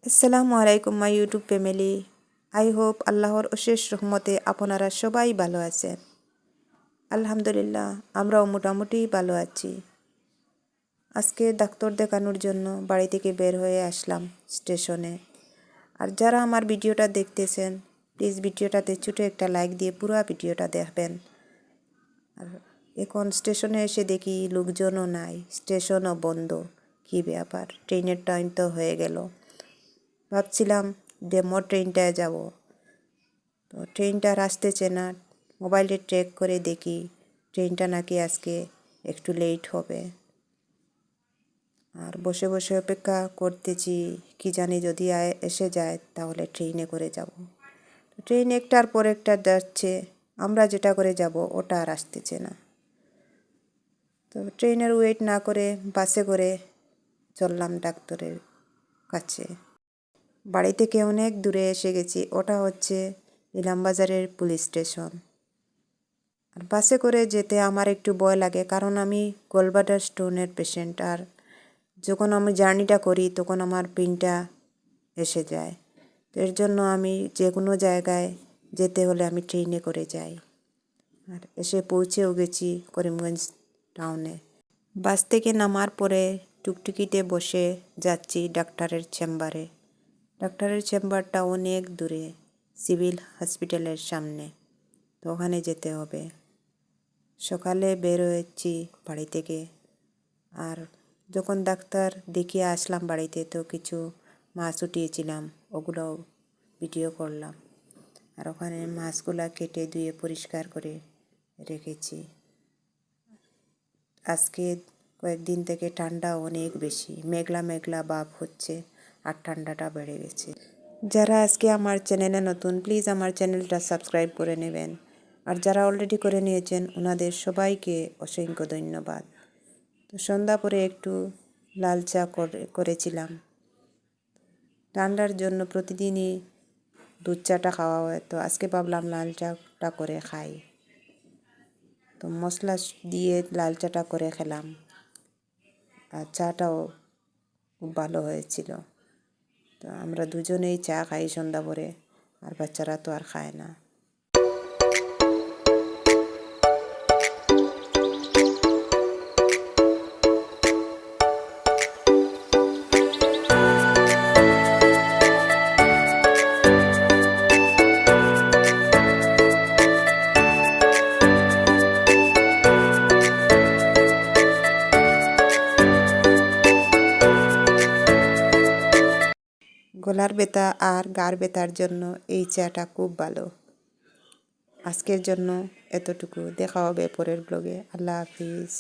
আসসালামু আলাইকুম my YouTube family. I hope আল্লাহর অশেষ রহমতে আপনারা সবাই ভালো আছেন। আলহামদুলিল্লাহ আমরাও মোটামুটি ভালো আছি। আজকে ডাক্তার দেখানোর জন্য বাড়ি থেকে বের হয়ে আসলাম স্টেশনে। আর যারা আমার ভিডিওটা দেখতেছেন প্লিজ ভিডিওটাতে ছোটো একটা লাইক দিয়ে পুরো ভিডিওটা দেখবেন। আর এখন স্টেশনে এসে দেখি লোকজনও নাই, স্টেশনও বন্ধ। কী ব্যাপার, ট্রেনের টাইম তো হয়ে গেল। ভাবছিলাম ডেমো ট্রেনটায় যাব, তো ট্রেনটা আসতেছে না। মোবাইলে ট্র্যাক করে দেখি ট্রেনটা নাকি আজকে একটু লেট হবে। আর বসে বসে অপেক্ষা করতেছি, কি জানি যদি এসে যায় তাহলে ট্রেনে করে যাব। ট্রেন একটার পর একটা যাচ্ছে, আমরা যেটা করে যাব ওটা আর আসতেছে না। তো ট্রেনের ওয়েট না করে বাসে করে চললাম ডাক্তারের কাছে। বাড়ি থেকে অনেক দূরে এসে গেছি, ওটা হচ্ছে ইলামবাজারের পুলিশ স্টেশন। আর বাসে করে যেতে আমার একটু ভয় লাগে, কারণ আমি গলব্লাডার স্টোনের পেশেন্ট। আর যখন আমি জার্নিটা করি তখন আমার পেনটা এসে যায়। তো এর জন্য আমি যে কোনো জায়গায় যেতে হলে আমি ট্রেনে করে যাই। আর এসে পৌঁছেও গেছি করিমগঞ্জ টাউনে। বাস থেকে নামার পরে টুকটুকিতে বসে যাচ্ছি ডাক্তারের চেম্বারে। ডাক্তারের চেম্বারটা অনেক দূরে, সিভিল হসপিটালের সামনে। তো ওখানে যেতে হবে। সকালে বের হয়েছি বাড়ি থেকে। আর যখন ডাক্তার দেখিয়ে আসলাম বাড়িতে, তো কিছু মাছ উঠিয়েছিলাম, ওগুলো ভিডিও করলাম। আর ওখানে মাছগুলা কেটে ধুয়ে পরিষ্কার করে রেখেছি। আজকে কয়েকদিন থেকে ঠান্ডা অনেক বেশি, মেঘলা মেঘলা ভাব হচ্ছে আর ঠান্ডাটা বেড়ে গেছে। যারা আজকে আমার চ্যানেলে নতুন প্লিজ আমার চ্যানেলটা সাবস্ক্রাইব করে নেবেন। আর যারা অলরেডি করে নিয়েছেন ওনাদের সবাইকে অসংখ্য ধন্যবাদ। তো সন্ধ্যা পরে একটু লাল চা করেছিলাম। ঠান্ডার জন্য প্রতিদিনই দুধ চাটা খাওয়া হয়, তো আজকে ভাবলাম লাল চাটা করে খাই। তো মশলা দিয়ে লাল চাটা করে খেলাম, আর চাটাও খুব ভালো হয়েছিল। তো আমরা দুজনেই চা খাই সন্ধ্যা পরে, আর বাচ্চারা তো আর খায় না। গলার ব্যথা আর গার ব্যথার জন্য এই চাটা খুব ভালো। আজকের জন্য এতটুকু, দেখা হবে পরের ব্লগে। আল্লাহ হাফিজ।